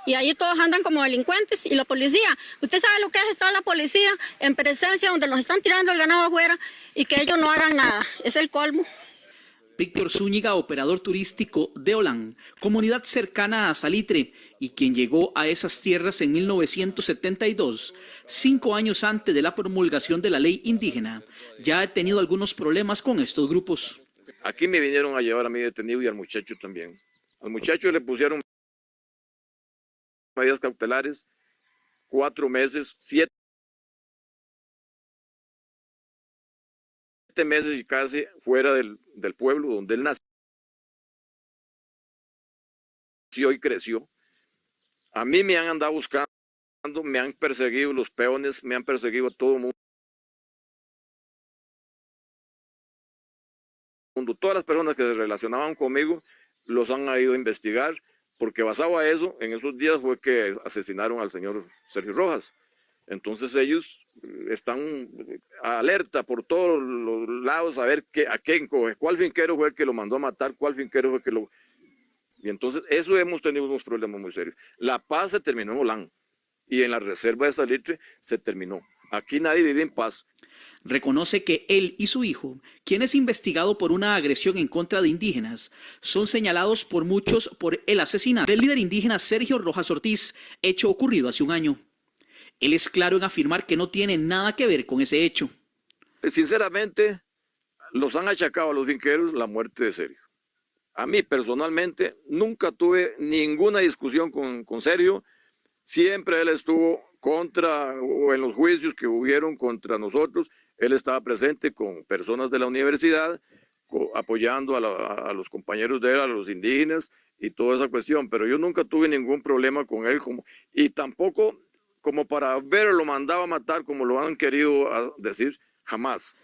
H: Y ahí todos andan como delincuentes. Y la policía, usted sabe lo que es estar la policía en presencia donde nos están tirando el ganado afuera y que ellos no hagan nada. Es el colmo.
J: Víctor Zúñiga, operador turístico de Olán, comunidad cercana a Salitre, y quien llegó a esas tierras en 1972, 5 años antes de la promulgación de la ley indígena, ya ha tenido algunos problemas con estos grupos.
I: Aquí me vinieron a llevar a mí detenido y al muchacho también. Al muchacho le pusieron medidas cautelares, 4 meses, 7 meses y casi fuera del pueblo donde él nació y creció. A mí me han andado buscando, me han perseguido los peones, me han perseguido a todo el mundo. Todas las personas que se relacionaban conmigo los han ido a investigar, porque basado a eso, en esos días fue que asesinaron al señor Sergio Rojas. Entonces ellos están alerta por todos los lados a ver a quién coge, cuál finquero fue el que lo mandó a matar, cuál finquero fue el que lo... Y entonces eso hemos tenido unos problemas muy serios. La paz se terminó en Olán y en la reserva de Salitre se terminó. Aquí nadie vive en paz.
J: Reconoce que él y su hijo, quien es investigado por una agresión en contra de indígenas, son señalados por muchos por el asesinato del líder indígena Sergio Rojas Ortiz, hecho ocurrido hace un año. Él es claro en afirmar que no tiene nada que ver con ese hecho.
I: Sinceramente, los han achacado a los finqueros la muerte de Sergio. A mí personalmente nunca tuve ninguna discusión con Sergio. Siempre él estuvo contra, o en los juicios que hubieron contra nosotros, él estaba presente con personas de la universidad, apoyando a los compañeros de él, a los indígenas y toda esa cuestión. Pero yo nunca tuve ningún problema con él y tampoco como para ver lo mandaba a matar como lo han querido decir, jamás.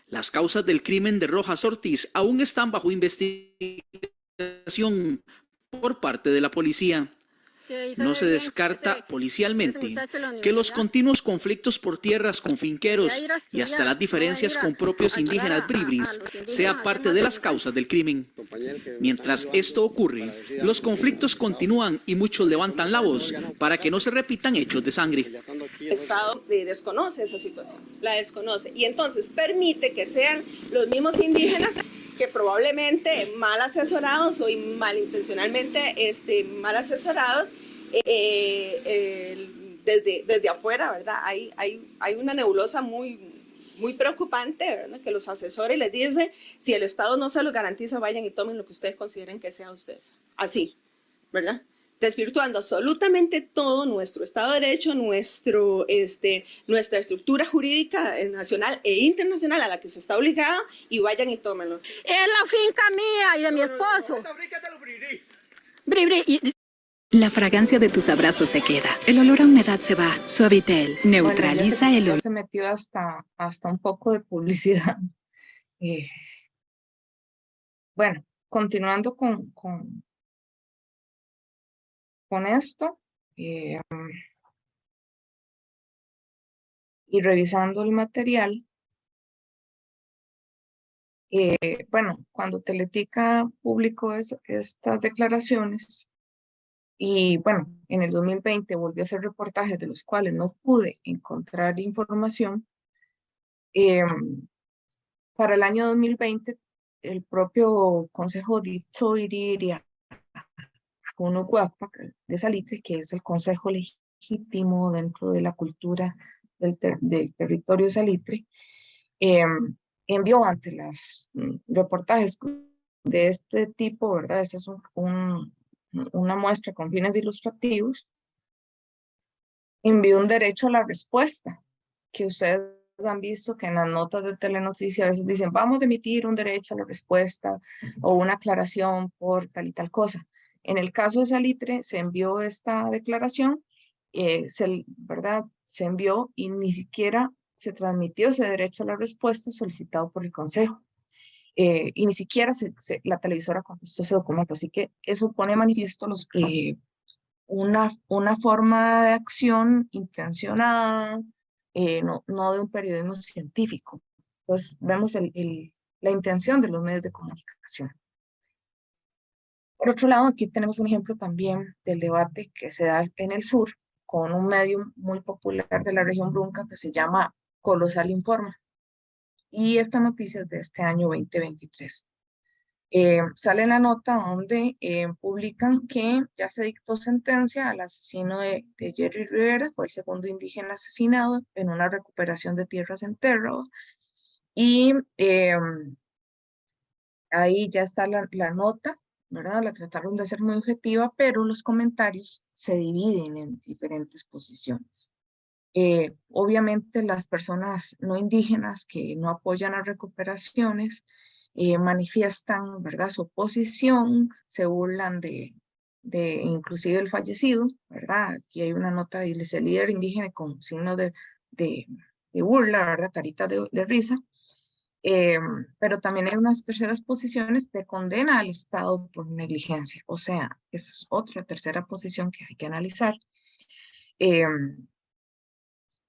J: Las causas del crimen de Rojas Ortiz aún están bajo investigación por parte de la policía. No se descarta policialmente que los continuos conflictos por tierras con finqueros y hasta las diferencias con propios indígenas bribris sea parte de las causas del crimen. Mientras esto ocurre, los conflictos continúan y muchos levantan la voz para que no se repitan hechos de sangre.
K: El Estado desconoce esa situación, la desconoce, y entonces permite que sean los mismos indígenas que probablemente mal asesorados o malintencionalmente mal asesorados desde afuera, ¿verdad? Hay una nebulosa muy preocupante, ¿verdad? Que los asesores les dicen, si el Estado no se lo garantiza, vayan y tomen lo que ustedes consideren que sea ustedes. Así, ¿verdad? Desvirtuando absolutamente todo nuestro Estado de Derecho, nuestra estructura jurídica nacional e internacional a la que se está obligada, y vayan y tómenlo.
H: Es la finca mía y de mi esposo.
L: La fragancia de tus abrazos se queda, el olor a humedad se va, Suavitel neutraliza el olor.
B: Se metió hasta un poco de publicidad. Bueno, continuando con esto y revisando el material, bueno, cuando Teletica publicó estas declaraciones, y bueno, en el 2020 volvió a hacer reportajes de los cuales no pude encontrar información, para el año 2020 el propio Consejo de Toiriria de Salitre, que es el consejo legítimo dentro de la cultura del territorio Salitre, envió ante los reportajes de este tipo, ¿verdad? Esta es una muestra con fines ilustrativos, envió un derecho a la respuesta, que ustedes han visto que en las notas de Telenoticia a veces dicen, vamos a emitir un derecho a la respuesta o una aclaración por tal y tal cosa. En el caso de Salitre se envió esta declaración, ¿verdad? Se envió y ni siquiera se transmitió ese derecho a la respuesta solicitado por el Consejo. Y ni siquiera la televisora contestó ese documento. Así que eso pone de manifiesto una forma de acción intencionada, no de un periodismo científico. Entonces vemos la intención de los medios de comunicación. Por otro lado, aquí tenemos un ejemplo también del debate que se da en el sur con un medio muy popular de la región Brunca que se llama Colosal Informa. Y esta noticia es de este año 2023. Sale en la nota donde publican que ya se dictó sentencia al asesino de Jerry Rivera, fue el segundo indígena asesinado en una recuperación de tierras en Terro. Y ahí ya está la nota, ¿verdad? La trataron de hacer muy objetiva, pero los comentarios se dividen en diferentes posiciones. Obviamente las personas no indígenas que no apoyan las recuperaciones manifiestan, ¿verdad?, su oposición, se burlan de inclusive el fallecido, ¿verdad? Aquí hay una nota de ese líder indígena con signos de burla, ¿verdad?, caritas de risa. Pero también hay unas terceras posiciones de condena al Estado por negligencia. O sea, esa es otra tercera posición que hay que analizar.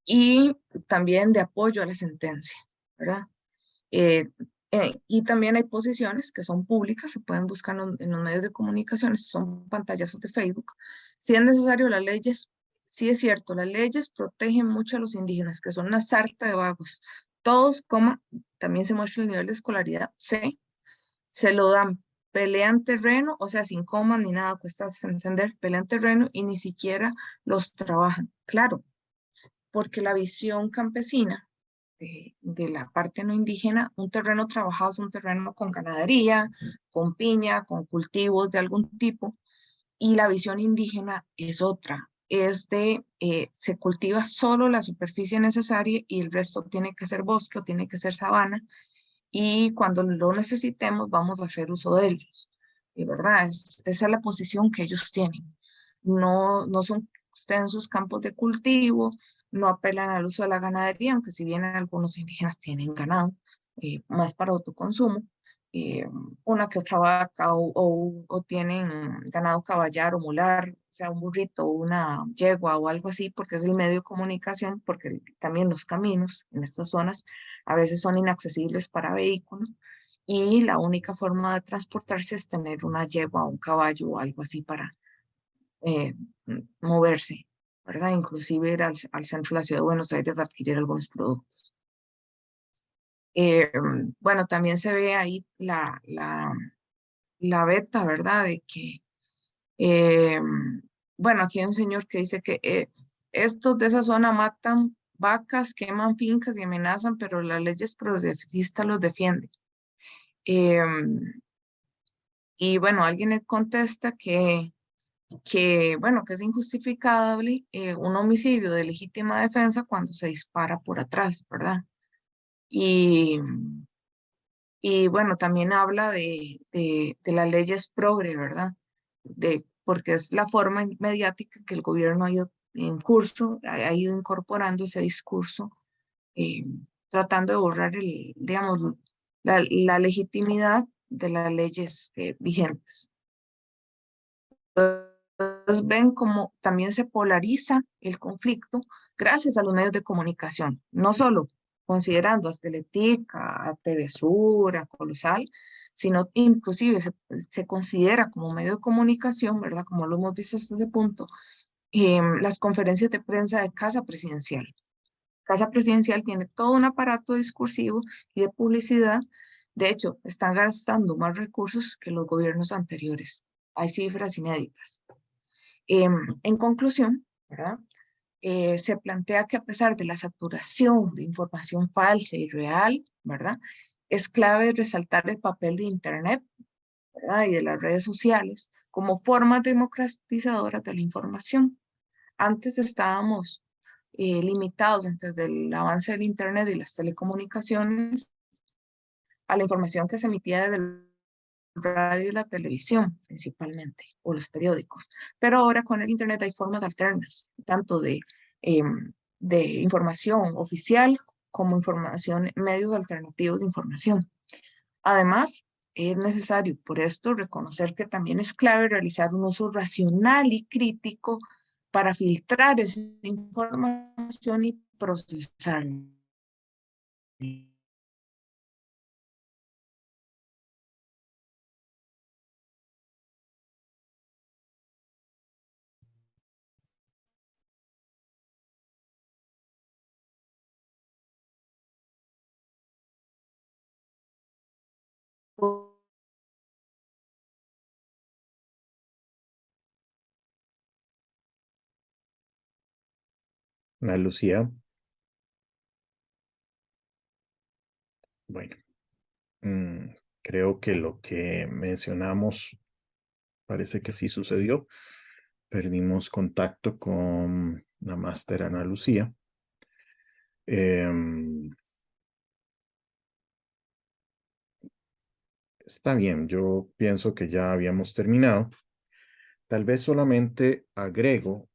B: Y también de apoyo a la sentencia, ¿verdad? Y también hay posiciones que son públicas, se pueden buscar en los medios de comunicación, son pantallazos de Facebook. Si es necesario, las leyes, sí es cierto, las leyes protegen mucho a los indígenas, que son una sarta de vagos. Todos, también se muestra el nivel de escolaridad, sí, se lo dan, pelean terreno, o sea, sin comas ni nada, cuesta entender, pelean terreno y ni siquiera los trabajan. Claro, porque la visión campesina de la parte no indígena, un terreno trabajado es un terreno con ganadería, con piña, con cultivos de algún tipo, y la visión indígena es otra, es se cultiva solo la superficie necesaria y el resto tiene que ser bosque o tiene que ser sabana, y cuando lo necesitemos vamos a hacer uso de ellos. Y verdad, esa es la posición que ellos tienen. No son extensos campos de cultivo, no apelan al uso de la ganadería, aunque si bien algunos indígenas tienen ganado, más para autoconsumo, una que otra vaca o tienen ganado caballar o mular, o sea, un burrito o una yegua o algo así, porque es el medio de comunicación, porque también los caminos en estas zonas a veces son inaccesibles para vehículos y la única forma de transportarse es tener una yegua o un caballo o algo así para eh, moverse, ¿verdad? Inclusive ir al centro de la ciudad de Buenos Aires a adquirir algunos productos. Bueno, también se ve ahí la beta, ¿verdad? De que, eh, bueno, aquí hay un señor que dice que estos de esa zona matan vacas, queman fincas y amenazan, pero las leyes progresistas los defienden. Y bueno, alguien le contesta bueno, que es injustificable un homicidio de legítima defensa cuando se dispara por atrás, ¿verdad? Y, y bueno, también habla de las leyes progre, ¿verdad? Porque es la forma mediática que el gobierno ha ido en curso, ha ido incorporando ese discurso, eh, tratando de borrar digamos, la legitimidad de las leyes vigentes. Entonces ven cómo también se polariza el conflicto gracias a los medios de comunicación, no solo considerando a Teletica, a TV Sur, a Colosal, sino inclusive se considera como medio de comunicación, ¿verdad? Como lo hemos visto hasta ese punto, las conferencias de prensa de Casa Presidencial. Casa Presidencial tiene todo un aparato discursivo y de publicidad. De hecho, están gastando más recursos que los gobiernos anteriores. Hay cifras inéditas. En conclusión, ¿verdad? Se plantea que a pesar de la saturación de información falsa y real, ¿verdad? Es clave resaltar el papel de Internet, ¿verdad? Y de las redes sociales como formas democratizadoras de la información. Antes estábamos limitados antes del avance del Internet y las telecomunicaciones a la información que se emitía desde el radio y la televisión principalmente, o los periódicos. Pero ahora con el Internet hay formas alternas, tanto de información oficial como información, medios alternativos de información. Además, es necesario por esto reconocer que también es clave realizar un uso racional y crítico para filtrar esa información y procesarla.
A: Ana Lucía, bueno, mm, creo que lo que mencionamos parece que sí sucedió. Perdimos contacto con la máster Ana Lucía. Está bien, yo pienso que ya habíamos terminado. Tal vez solamente agrego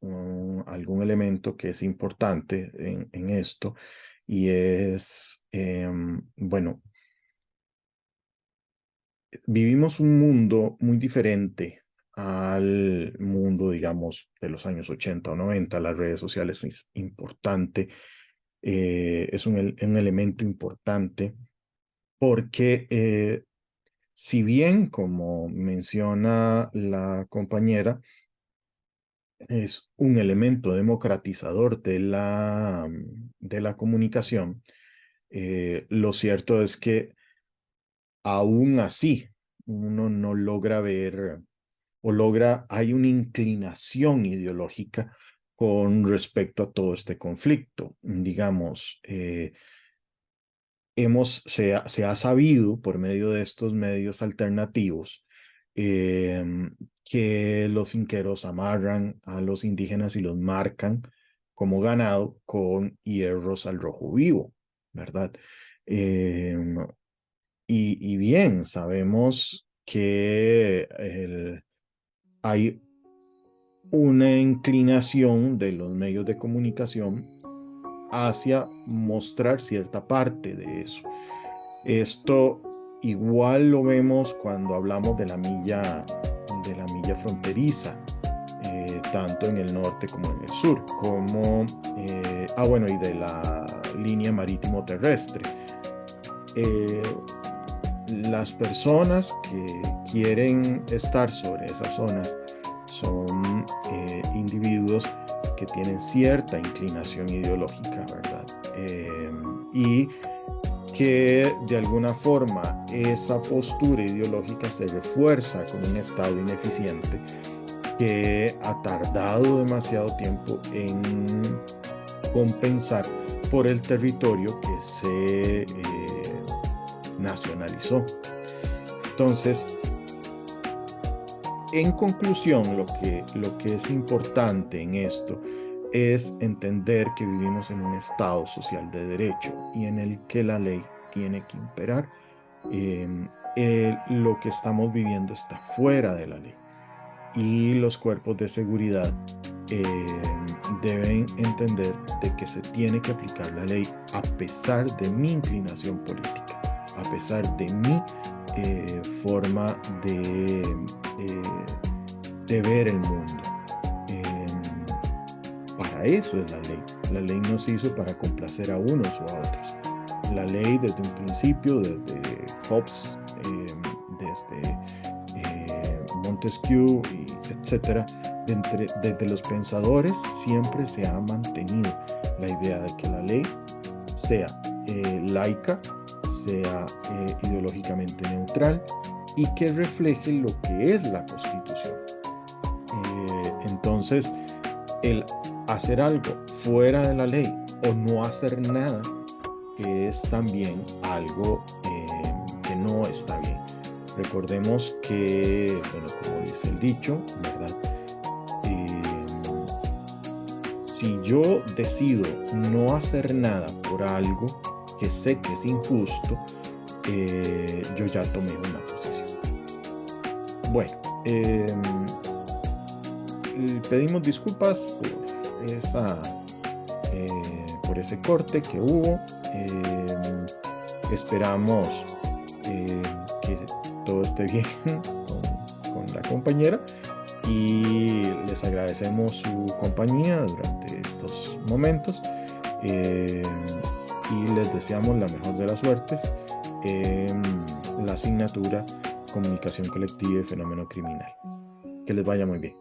A: algún elemento que es importante en esto y es, bueno, vivimos un mundo muy diferente al mundo, digamos, de los años 80 o 90. Las redes sociales es importante, es un elemento importante porque si bien, como menciona la compañera, es un elemento democratizador de la comunicación, lo cierto es que aún así uno no logra ver hay una inclinación ideológica con respecto a todo este conflicto. Digamos, se ha sabido por medio de estos medios alternativos que los finqueros amarran a los indígenas y los marcan como ganado con hierros al rojo vivo, ¿verdad? Y bien, sabemos que hay una inclinación de los medios de comunicación hacia mostrar cierta parte de eso. Esto Igual lo vemos cuando hablamos de la milla fronteriza, tanto en el norte como en el sur, y de la línea marítimo terrestre. Las personas que quieren estar sobre esas zonas son individuos que tienen cierta inclinación ideológica, ¿verdad? Y que de alguna forma esa postura ideológica se refuerza con un Estado ineficiente que ha tardado demasiado tiempo en compensar por el territorio que se nacionalizó. Entonces, en conclusión, lo que es importante en esto es entender que vivimos en un Estado social de derecho y en el que la ley tiene que imperar. Lo que estamos viviendo está fuera de la ley y los cuerpos de seguridad deben entender de que se tiene que aplicar la ley a pesar de mi inclinación política, a pesar de mi forma de ver el mundo. Para eso es la ley. La ley no se hizo para complacer a unos o a otros. La ley desde un principio, desde Hobbes, desde Montesquieu, etcétera, desde los pensadores siempre se ha mantenido la idea de que la ley sea laica, sea ideológicamente neutral y que refleje lo que es la Constitución. Entonces, el hacer algo fuera de la ley o no hacer nada es también algo que no está bien. Recordemos que, bueno, como dice el dicho, ¿verdad? Si yo decido no hacer nada por algo que sé que es injusto, yo ya tomé una posición. Bueno, pedimos disculpas por ese corte que hubo. Esperamos que todo esté bien con la compañera y les agradecemos su compañía durante estos momentos y les deseamos la mejor de las suertes en la asignatura Comunicación Colectiva y Fenómeno Criminal. Que les vaya muy bien.